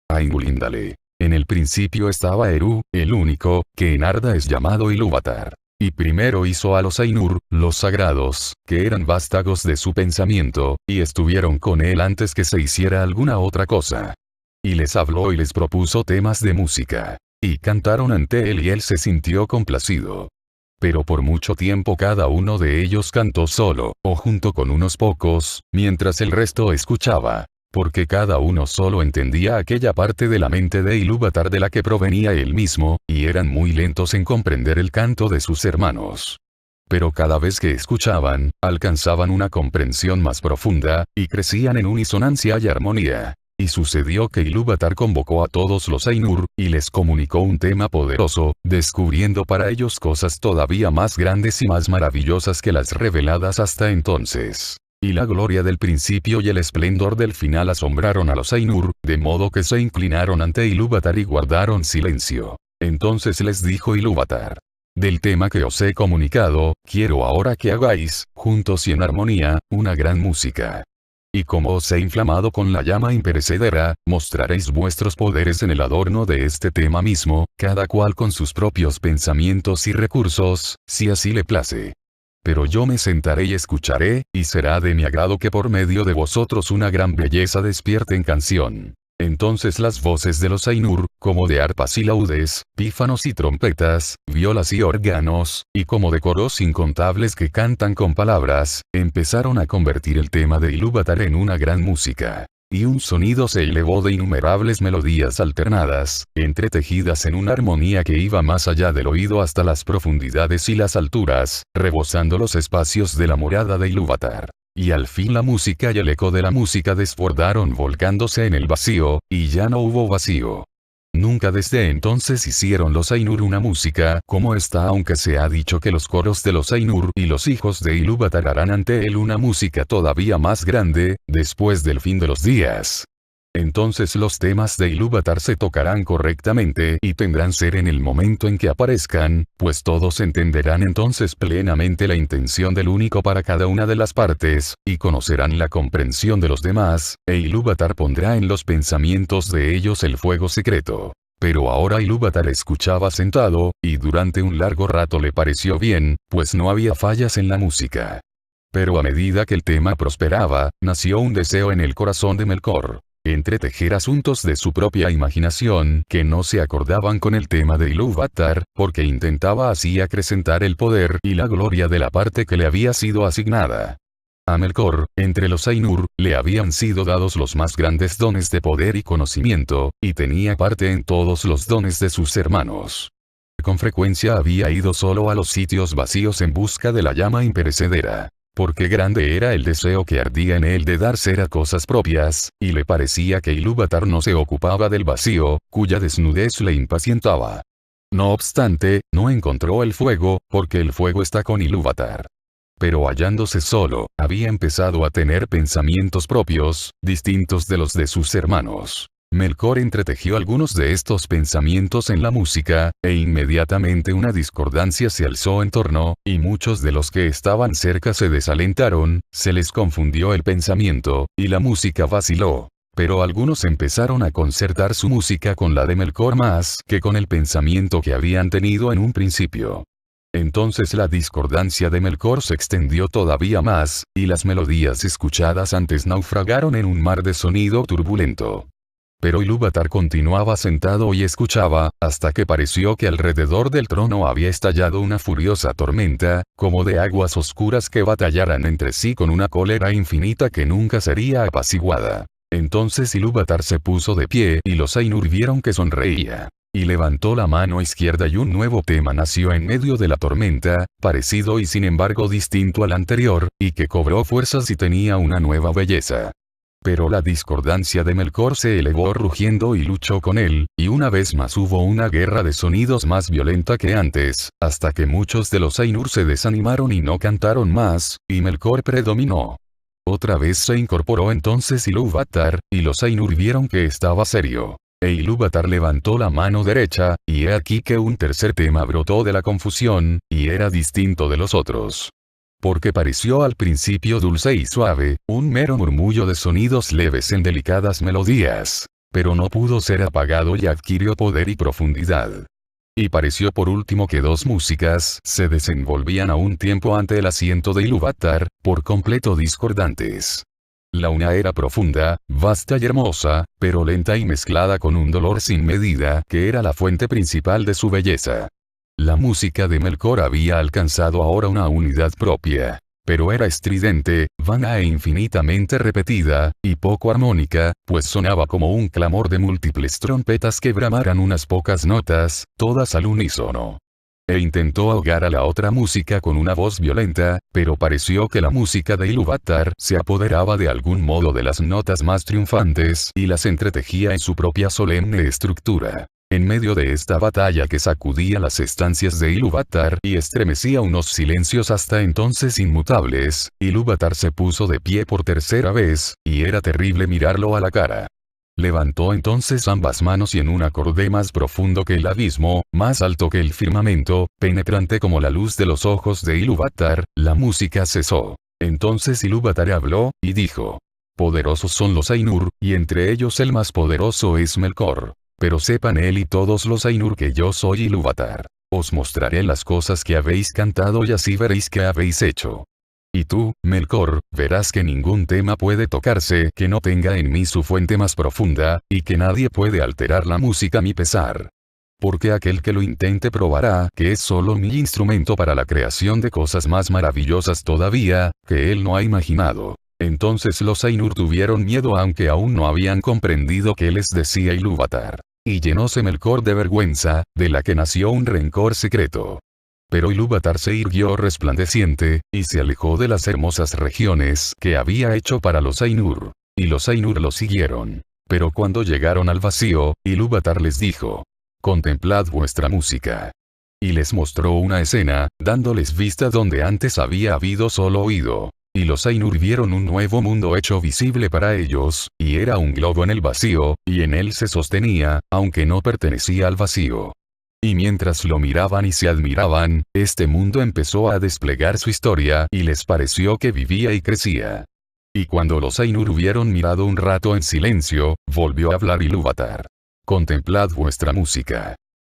Ainulindale. En el principio estaba Eru, el único, que en Arda es llamado Ilúvatar. Y primero hizo a los Ainur, los sagrados, que eran vástagos de su pensamiento, y estuvieron con él antes que se hiciera alguna otra cosa. Y les habló y les propuso temas de música. Y cantaron ante él y él se sintió complacido. Pero por mucho tiempo cada uno de ellos cantó solo, o junto con unos pocos, mientras el resto escuchaba. Porque cada uno solo entendía aquella parte de la mente de Ilúvatar de la que provenía él mismo, y eran muy lentos en comprender el canto de sus hermanos. Pero cada vez que escuchaban, alcanzaban una comprensión más profunda, y crecían en unisonancia y armonía. Y sucedió que Ilúvatar convocó a todos los Ainur, y les comunicó un tema poderoso, descubriendo para ellos cosas todavía más grandes y más maravillosas que las reveladas hasta entonces. Y la gloria del principio y el esplendor del final asombraron a los Ainur, de modo que se inclinaron ante Ilúvatar y guardaron silencio. Entonces les dijo Ilúvatar: del tema que os he comunicado, quiero ahora que hagáis, juntos y en armonía, una gran música. Y como os he inflamado con la llama imperecedera, mostraréis vuestros poderes en el adorno de este tema mismo, cada cual con sus propios pensamientos y recursos, si así le place. Pero yo me sentaré y escucharé, y será de mi agrado que por medio de vosotros una gran belleza despierte en canción. Entonces las voces de los Ainur, como de arpas y laudes, pífanos y trompetas, violas y órganos, y como de coros incontables que cantan con palabras, empezaron a convertir el tema de Ilúvatar en una gran música. Y un sonido se elevó de innumerables melodías alternadas, entretejidas en una armonía que iba más allá del oído hasta las profundidades y las alturas, rebosando los espacios de la morada de Ilúvatar. Y al fin la música y el eco de la música desbordaron volcándose en el vacío, y ya no hubo vacío. Nunca desde entonces hicieron los Ainur una música como esta, aunque se ha dicho que los coros de los Ainur y los hijos de Ilúvatar harán ante él una música todavía más grande, después del fin de los días. Entonces los temas de Ilúvatar se tocarán correctamente y tendrán ser en el momento en que aparezcan, pues todos entenderán entonces plenamente la intención del único para cada una de las partes, y conocerán la comprensión de los demás, e Ilúvatar pondrá en los pensamientos de ellos el fuego secreto. Pero ahora Ilúvatar escuchaba sentado, y durante un largo rato le pareció bien, pues no había fallas en la música. Pero a medida que el tema prosperaba, nació un deseo en el corazón de Melkor. Entretejer asuntos de su propia imaginación que no se acordaban con el tema de Ilúvatar, porque intentaba así acrecentar el poder y la gloria de la parte que le había sido asignada. A Melkor, entre los Ainur, le habían sido dados los más grandes dones de poder y conocimiento, y tenía parte en todos los dones de sus hermanos. Con frecuencia había ido solo a los sitios vacíos en busca de la llama imperecedera. Porque grande era el deseo que ardía en él de dar ser a cosas propias, y le parecía que Ilúvatar no se ocupaba del vacío, cuya desnudez le impacientaba. No obstante, no encontró el fuego, porque el fuego está con Ilúvatar. Pero hallándose solo, había empezado a tener pensamientos propios, distintos de los de sus hermanos. Melkor entretejió algunos de estos pensamientos en la música, e inmediatamente una discordancia se alzó en torno, y muchos de los que estaban cerca se desalentaron, se les confundió el pensamiento, y la música vaciló. Pero algunos empezaron a concertar su música con la de Melkor más que con el pensamiento que habían tenido en un principio. Entonces la discordancia de Melkor se extendió todavía más, y las melodías escuchadas antes naufragaron en un mar de sonido turbulento. Pero Ilúvatar continuaba sentado y escuchaba, hasta que pareció que alrededor del trono había estallado una furiosa tormenta, como de aguas oscuras que batallaran entre sí con una cólera infinita que nunca sería apaciguada. Entonces Ilúvatar se puso de pie y los Ainur vieron que sonreía. Y levantó la mano izquierda y un nuevo tema nació en medio de la tormenta, parecido y sin embargo distinto al anterior, y que cobró fuerzas y tenía una nueva belleza. Pero la discordancia de Melkor se elevó rugiendo y luchó con él, y una vez más hubo una guerra de sonidos más violenta que antes, hasta que muchos de los Ainur se desanimaron y no cantaron más, y Melkor predominó. Otra vez se incorporó entonces Ilúvatar, y los Ainur vieron que estaba serio. E Ilúvatar levantó la mano derecha, y he aquí que un tercer tema brotó de la confusión, y era distinto de los otros. Porque pareció al principio dulce y suave, un mero murmullo de sonidos leves en delicadas melodías. pero no pudo ser apagado y adquirió poder y profundidad. Y pareció por último que dos músicas se desenvolvían a un tiempo ante el asiento de Ilúvatar, por completo discordantes. La una era profunda, vasta y hermosa, pero lenta y mezclada con un dolor sin medida que era la fuente principal de su belleza. La música de Melkor había alcanzado ahora una unidad propia, pero era estridente, vana e infinitamente repetida, y poco armónica, pues sonaba como un clamor de múltiples trompetas que bramaran unas pocas notas, todas al unísono. E intentó ahogar a la otra música con una voz violenta, pero pareció que la música de Ilúvatar se apoderaba de algún modo de las notas más triunfantes y las entretejía en su propia solemne estructura. En medio de esta batalla que sacudía las estancias de Ilúvatar y estremecía unos silencios hasta entonces inmutables, Ilúvatar se puso de pie por tercera vez, y era terrible mirarlo a la cara. Levantó entonces ambas manos y en un acorde más profundo que el abismo, más alto que el firmamento, penetrante como la luz de los ojos de Ilúvatar, la música cesó. Entonces Ilúvatar habló, y dijo: Poderosos son los Ainur, y entre ellos el más poderoso es Melkor. Pero sepan él y todos los Ainur que yo soy Ilúvatar. Os mostraré las cosas que habéis cantado y así veréis qué habéis hecho. Y tú, Melkor, verás que ningún tema puede tocarse que no tenga en mí su fuente más profunda, y que nadie puede alterar la música a mi pesar. Porque aquel que lo intente probará que es solo mi instrumento para la creación de cosas más maravillosas todavía, que él no ha imaginado. Entonces los Ainur tuvieron miedo aunque aún no habían comprendido qué les decía Ilúvatar. Y llenóse Melkor de vergüenza, de la que nació un rencor secreto. Pero Ilúvatar se irguió resplandeciente, y se alejó de las hermosas regiones que había hecho para los Ainur. Y los Ainur lo siguieron. Pero cuando llegaron al vacío, Ilúvatar les dijo: Contemplad vuestra música. Y les mostró una escena, dándoles vista donde antes había habido solo oído. Y los Ainur vieron un nuevo mundo hecho visible para ellos, y era un globo en el vacío, y en él se sostenía, aunque no pertenecía al vacío. Y mientras lo miraban y se admiraban, este mundo empezó a desplegar su historia y les pareció que vivía y crecía. Y cuando los Ainur hubieron mirado un rato en silencio, volvió a hablar Ilúvatar. Contemplad vuestra música.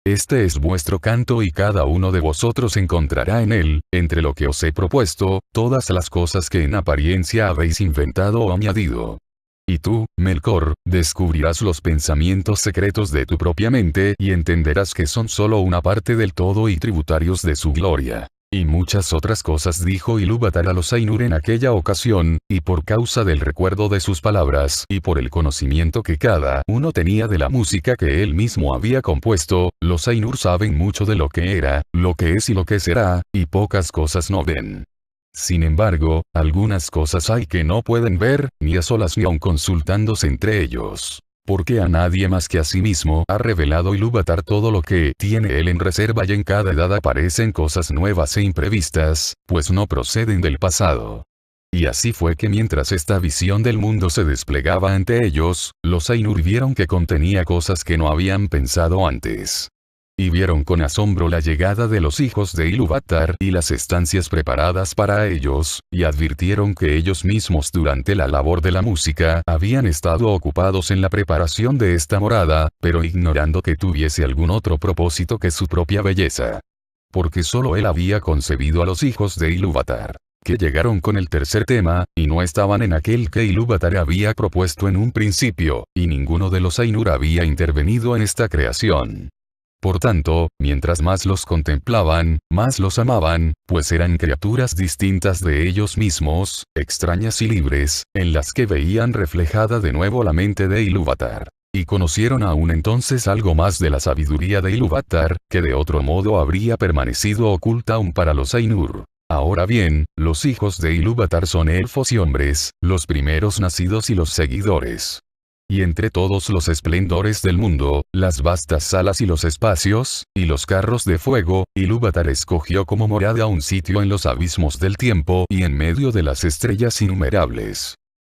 Este es vuestro canto y cada uno de vosotros encontrará en él, entre lo que os he propuesto, todas las cosas que en apariencia habéis inventado o añadido. Y tú, Melkor, descubrirás los pensamientos secretos de tu propia mente y entenderás que son solo una parte del todo y tributarios de su gloria. Y muchas otras cosas dijo Ilúvatar a los Ainur en aquella ocasión, y por causa del recuerdo de sus palabras y por el conocimiento que cada uno tenía de la música que él mismo había compuesto, los Ainur saben mucho de lo que era, lo que es y lo que será, y pocas cosas no ven. Sin embargo, algunas cosas hay que no pueden ver, ni a solas ni aun consultándose entre ellos. Porque a nadie más que a sí mismo ha revelado Ilúvatar todo lo que tiene él en reserva y en cada edad aparecen cosas nuevas e imprevistas, pues no proceden del pasado. Y así fue que mientras esta visión del mundo se desplegaba ante ellos, los Ainur vieron que contenía cosas que no habían pensado antes. Y vieron con asombro la llegada de los hijos de Ilúvatar y las estancias preparadas para ellos, y advirtieron que ellos mismos durante la labor de la música habían estado ocupados en la preparación de esta morada, pero ignorando que tuviese algún otro propósito que su propia belleza. Porque solo él había concebido a los hijos de Ilúvatar, que llegaron con el tercer tema, y no estaban en aquel que Ilúvatar había propuesto en un principio, y ninguno de los Ainur había intervenido en esta creación. Por tanto, mientras más los contemplaban, más los amaban, pues eran criaturas distintas de ellos mismos, extrañas y libres, en las que veían reflejada de nuevo la mente de Ilúvatar. Y conocieron aún entonces algo más de la sabiduría de Ilúvatar, que de otro modo habría permanecido oculta aún para los Ainur. Ahora bien, los hijos de Ilúvatar son elfos y hombres, los primeros nacidos y los seguidores. Y entre todos los esplendores del mundo, las vastas salas y los espacios, y los carros de fuego, Ilúvatar escogió como morada un sitio en los abismos del tiempo y en medio de las estrellas innumerables.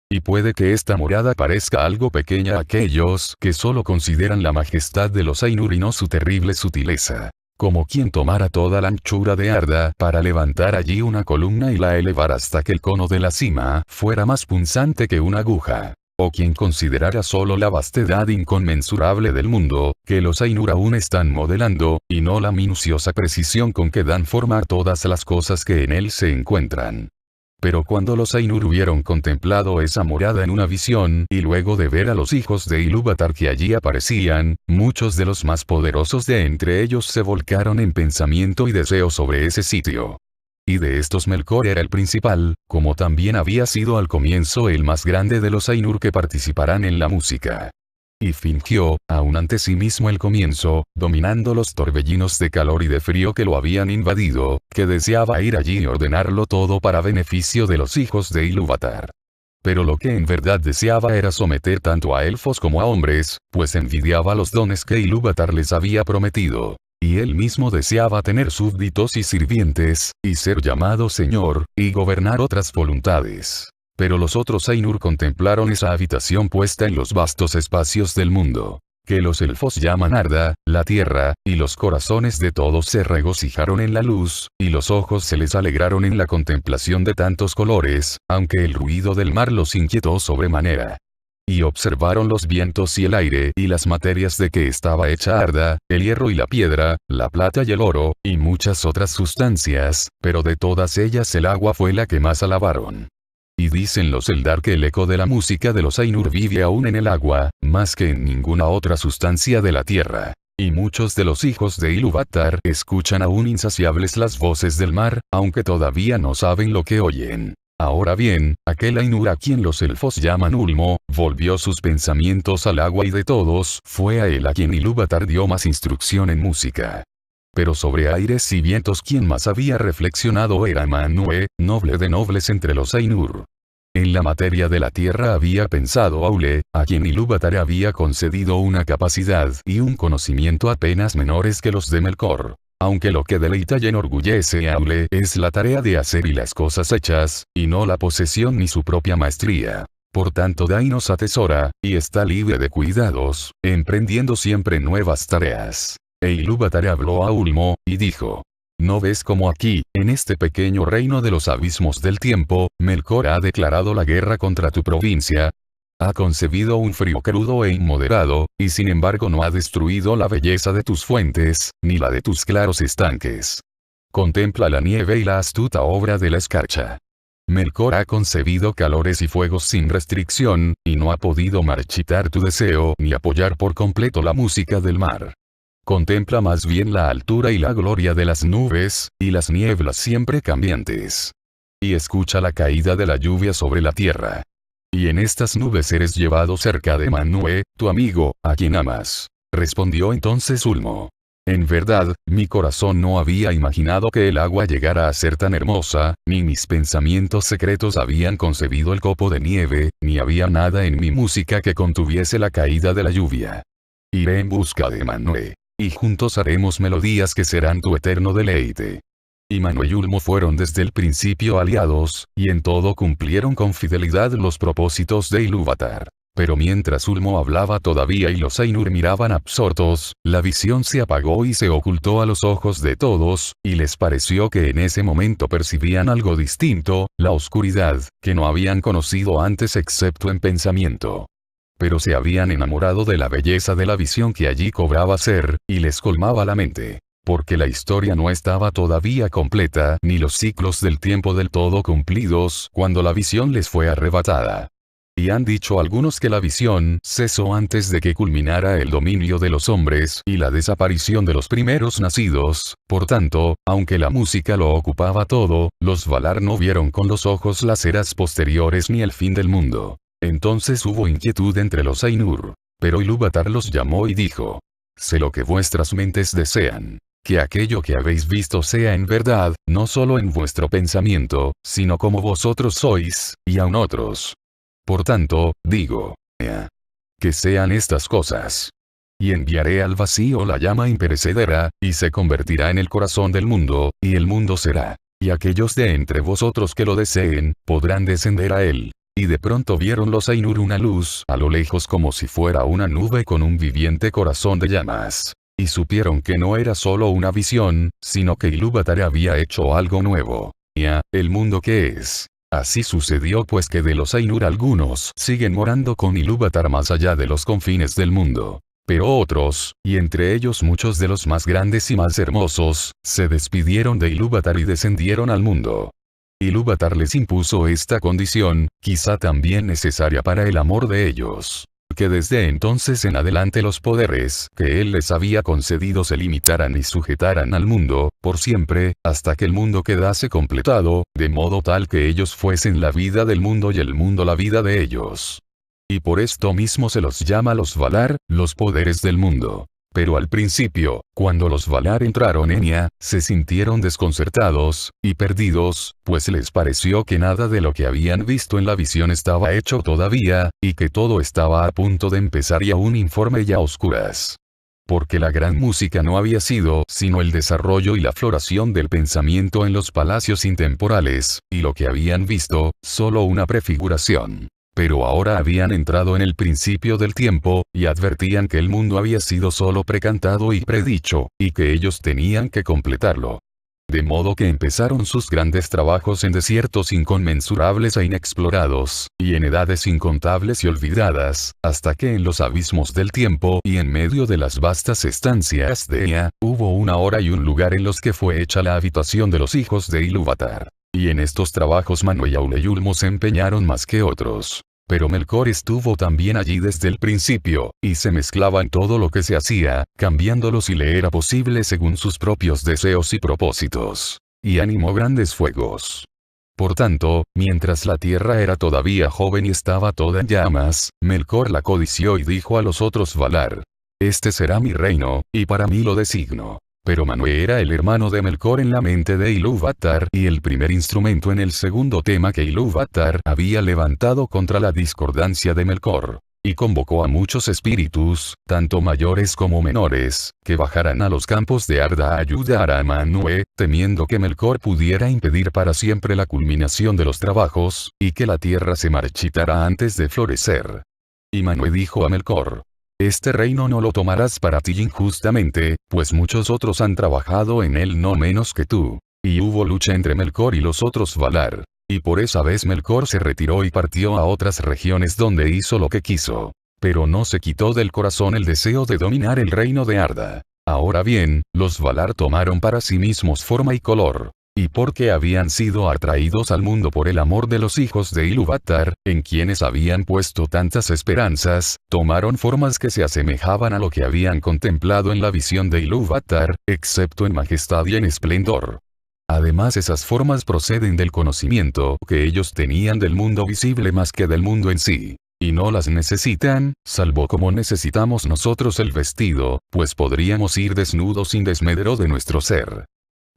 Y puede que esta morada parezca algo pequeña a aquellos que solo consideran la majestad de los Ainur y no su terrible sutileza. Como quien tomara toda la anchura de Arda para levantar allí una columna y la elevar hasta que el cono de la cima fuera más punzante que una aguja. o quien considerara solo la vastedad inconmensurable del mundo, que los Ainur aún están modelando, y no la minuciosa precisión con que dan forma a todas las cosas que en él se encuentran. Pero cuando los Ainur hubieron contemplado esa morada en una visión, y luego de ver a los hijos de Ilúvatar que allí aparecían, muchos de los más poderosos de entre ellos se volcaron en pensamiento y deseo sobre ese sitio. Y de estos Melkor era el principal, como también había sido al comienzo el más grande de los Ainur que participarán en la música. Y fingió, aun ante sí mismo el comienzo, dominando los torbellinos de calor y de frío que lo habían invadido, que deseaba ir allí y ordenarlo todo para beneficio de los hijos de Ilúvatar. Pero lo que en verdad deseaba era someter tanto a elfos como a hombres, pues envidiaba los dones que Ilúvatar les había prometido. Y él mismo deseaba tener súbditos y sirvientes, y ser llamado Señor, y gobernar otras voluntades. Pero los otros Ainur contemplaron esa habitación puesta en los vastos espacios del mundo, que los elfos llaman Arda, la tierra, y los corazones de todos se regocijaron en la luz, y los ojos se les alegraron en la contemplación de tantos colores, aunque el ruido del mar los inquietó sobremanera. Y observaron los vientos y el aire y las materias de que estaba hecha Arda, el hierro y la piedra, la plata y el oro, y muchas otras sustancias, pero de todas ellas el agua fue la que más alabaron. Y dicen los Eldar que el eco de la música de los Ainur vive aún en el agua, más que en ninguna otra sustancia de la tierra. Y muchos de los hijos de Ilúvatar escuchan aún insaciables las voces del mar, aunque todavía no saben lo que oyen. Ahora bien, aquel Ainur a quien los elfos llaman Ulmo, volvió sus pensamientos al agua y de todos, fue a él a quien Ilúvatar dio más instrucción en música. Pero sobre aires y vientos quien más había reflexionado era Manwë, noble de nobles entre los Ainur. En la materia de la tierra había pensado Aule, a quien Ilúvatar había concedido una capacidad y un conocimiento apenas menores que los de Melkor. Aunque lo que deleita y enorgullece a Aule es la tarea de hacer y las cosas hechas, y no la posesión ni su propia maestría. Por tanto Dai nos atesora, y está libre de cuidados, emprendiendo siempre nuevas tareas. E Ilúvatar habló a Ulmo, y dijo: ¿No ves cómo aquí, en este pequeño reino de los abismos del tiempo, Melkor ha declarado la guerra contra tu provincia? Ha concebido un frío crudo e inmoderado, y sin embargo no ha destruido la belleza de tus fuentes, ni la de tus claros estanques. Contempla la nieve y la astuta obra de la escarcha. Melkor ha concebido calores y fuegos sin restricción, y no ha podido marchitar tu deseo ni apoyar por completo la música del mar. Contempla más bien la altura y la gloria de las nubes, y las nieblas siempre cambiantes. Y escucha la caída de la lluvia sobre la tierra. Y en estas nubes eres llevado cerca de Manwë, tu amigo, a quien amas. Respondió entonces Ulmo. En verdad, mi corazón no había imaginado que el agua llegara a ser tan hermosa, ni mis pensamientos secretos habían concebido el copo de nieve, ni había nada en mi música que contuviese la caída de la lluvia. Iré en busca de Manwë, y juntos haremos melodías que serán tu eterno deleite. Y Manwë y Ulmo fueron desde el principio aliados, y en todo cumplieron con fidelidad los propósitos de Ilúvatar. Pero mientras Ulmo hablaba todavía y los Ainur miraban absortos, la visión se apagó y se ocultó a los ojos de todos, y les pareció que en ese momento percibían algo distinto, la oscuridad, que no habían conocido antes excepto en pensamiento. Pero se habían enamorado de la belleza de la visión que allí cobraba ser, y les colmaba la mente. Porque la historia no estaba todavía completa, ni los ciclos del tiempo del todo cumplidos, cuando la visión les fue arrebatada. Y han dicho algunos que la visión cesó antes de que culminara el dominio de los hombres y la desaparición de los primeros nacidos. Por tanto, aunque la música lo ocupaba todo, los Valar no vieron con los ojos las eras posteriores ni el fin del mundo. Entonces hubo inquietud entre los Ainur. Pero Ilúvatar los llamó y dijo: sé lo que vuestras mentes desean. Que aquello que habéis visto sea en verdad, no solo en vuestro pensamiento, sino como vosotros sois, y aun otros. Por tanto, digo, que sean estas cosas. Y enviaré al vacío la llama imperecedera, y se convertirá en el corazón del mundo, y el mundo será. Y aquellos de entre vosotros que lo deseen, podrán descender a él. Y de pronto vieron los Ainur una luz a lo lejos como si fuera una nube con un viviente corazón de llamas. Y supieron que no era solo una visión, sino que Ilúvatar había hecho algo nuevo. El mundo que es. Así sucedió pues que de los Ainur algunos siguen morando con Ilúvatar más allá de los confines del mundo. Pero otros, y entre ellos muchos de los más grandes y más hermosos, se despidieron de Ilúvatar y descendieron al mundo. Ilúvatar les impuso esta condición, quizá también necesaria para el amor de ellos. Que desde entonces en adelante los poderes que él les había concedido se limitaran y sujetaran al mundo, por siempre, hasta que el mundo quedase completado, de modo tal que ellos fuesen la vida del mundo y el mundo la vida de ellos. Y por esto mismo se los llama los Valar, los poderes del mundo. Pero al principio, cuando los Valar entraron en Enya, se sintieron desconcertados y perdidos, pues les pareció que nada de lo que habían visto en la visión estaba hecho todavía, y que todo estaba a punto de empezar y aún informe y a oscuras. Porque la gran música no había sido sino el desarrollo y la floración del pensamiento en los palacios intemporales, y lo que habían visto, solo una prefiguración. Pero ahora habían entrado en el principio del tiempo, y advertían que el mundo había sido solo precantado y predicho, y que ellos tenían que completarlo. De modo que empezaron sus grandes trabajos en desiertos inconmensurables e inexplorados, y en edades incontables y olvidadas, hasta que en los abismos del tiempo y en medio de las vastas estancias de Enya, hubo una hora y un lugar en los que fue hecha la habitación de los hijos de Ilúvatar. Y en estos trabajos Manwë y Auleyulmo se empeñaron más que otros. Pero Melkor estuvo también allí desde el principio, y se mezclaba en todo lo que se hacía, cambiándolo si le era posible según sus propios deseos y propósitos. Y animó grandes fuegos. Por tanto, mientras la tierra era todavía joven y estaba toda en llamas, Melkor la codició y dijo a los otros Valar: Este será mi reino, y para mí lo designo. Pero Manwë era el hermano de Melkor en la mente de Ilúvatar y el primer instrumento en el segundo tema que Ilúvatar había levantado contra la discordancia de Melkor. Y convocó a muchos espíritus, tanto mayores como menores, que bajaran a los campos de Arda a ayudar a Manwë, temiendo que Melkor pudiera impedir para siempre la culminación de los trabajos, y que la tierra se marchitara antes de florecer. Y Manwë dijo a Melkor: Este reino no lo tomarás para ti injustamente, pues muchos otros han trabajado en él no menos que tú. Y hubo lucha entre Melkor y los otros Valar. Y por esa vez Melkor se retiró y partió a otras regiones donde hizo lo que quiso. Pero no se quitó del corazón el deseo de dominar el reino de Arda. Ahora bien, los Valar tomaron para sí mismos forma y color. Y porque habían sido atraídos al mundo por el amor de los hijos de Ilúvatar, en quienes habían puesto tantas esperanzas, tomaron formas que se asemejaban a lo que habían contemplado en la visión de Ilúvatar, excepto en majestad y en esplendor. Además esas formas proceden del conocimiento que ellos tenían del mundo visible más que del mundo en sí. Y no las necesitan, salvo como necesitamos nosotros el vestido, pues podríamos ir desnudos sin desmedro de nuestro ser.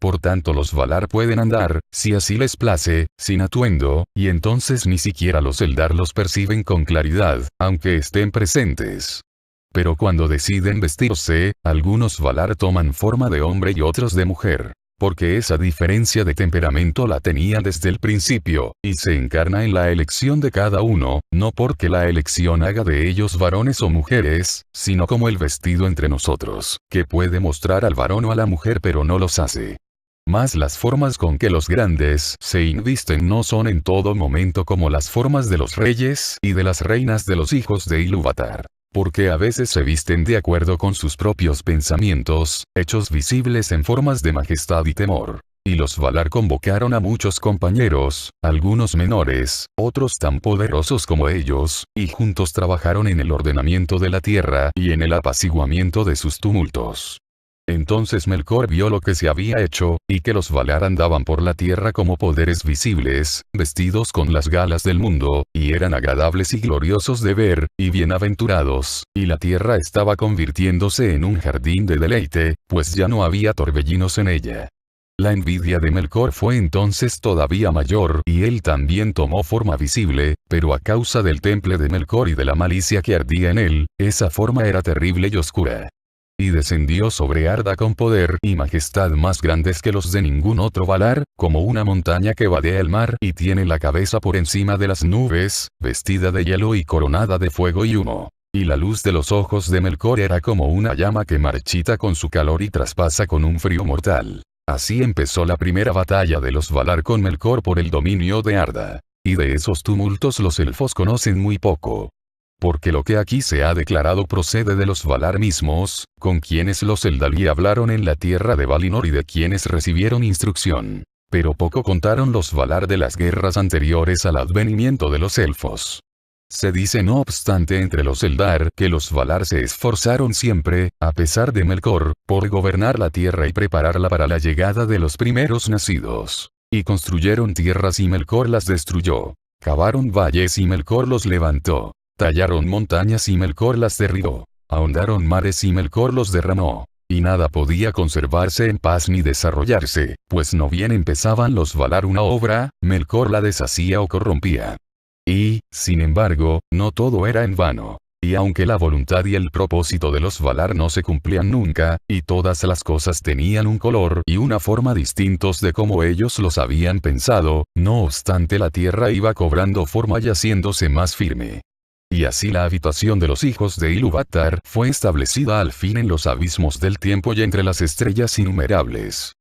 Por tanto los Valar pueden andar, si así les place, sin atuendo, y entonces ni siquiera los Eldar los perciben con claridad, aunque estén presentes. Pero cuando deciden vestirse, algunos Valar toman forma de hombre y otros de mujer. Porque esa diferencia de temperamento la tenían desde el principio, y se encarna en la elección de cada uno, no porque la elección haga de ellos varones o mujeres, sino como el vestido entre nosotros, que puede mostrar al varón o a la mujer pero no los hace. Mas las formas con que los grandes se invisten no son en todo momento como las formas de los reyes y de las reinas de los hijos de Ilúvatar. Porque a veces se visten de acuerdo con sus propios pensamientos, hechos visibles en formas de majestad y temor. Y los Valar convocaron a muchos compañeros, algunos menores, otros tan poderosos como ellos, y juntos trabajaron en el ordenamiento de la tierra y en el apaciguamiento de sus tumultos. Entonces Melkor vio lo que se había hecho, y que los Valar andaban por la tierra como poderes visibles, vestidos con las galas del mundo, y eran agradables y gloriosos de ver, y bienaventurados, y la tierra estaba convirtiéndose en un jardín de deleite, pues ya no había torbellinos en ella. La envidia de Melkor fue entonces todavía mayor y él también tomó forma visible, pero a causa del temple de Melkor y de la malicia que ardía en él, esa forma era terrible y oscura. Y descendió sobre Arda con poder y majestad más grandes que los de ningún otro Valar, como una montaña que vadea el mar y tiene la cabeza por encima de las nubes, vestida de hielo y coronada de fuego y humo. Y la luz de los ojos de Melkor era como una llama que marchita con su calor y traspasa con un frío mortal. Así empezó la primera batalla de los Valar con Melkor por el dominio de Arda. Y de esos tumultos los elfos conocen muy poco. Porque lo que aquí se ha declarado procede de los Valar mismos, con quienes los Eldali hablaron en la tierra de Valinor y de quienes recibieron instrucción. Pero poco contaron los Valar de las guerras anteriores al advenimiento de los elfos. Se dice no obstante entre los Eldar que los Valar se esforzaron siempre, a pesar de Melkor, por gobernar la tierra y prepararla para la llegada de los primeros nacidos. Y construyeron tierras y Melkor las destruyó. Cavaron valles y Melkor los levantó. Tallaron montañas y Melkor las derribó. Ahondaron mares y Melkor los derramó. Y nada podía conservarse en paz ni desarrollarse, pues no bien empezaban los Valar una obra, Melkor la deshacía o corrompía. Y, sin embargo, no todo era en vano. Y aunque la voluntad y el propósito de los Valar no se cumplían nunca, y todas las cosas tenían un color y una forma distintos de como ellos los habían pensado, no obstante la tierra iba cobrando forma y haciéndose más firme. Y así la habitación de los hijos de Ilúvatar fue establecida al fin en los abismos del tiempo y entre las estrellas innumerables.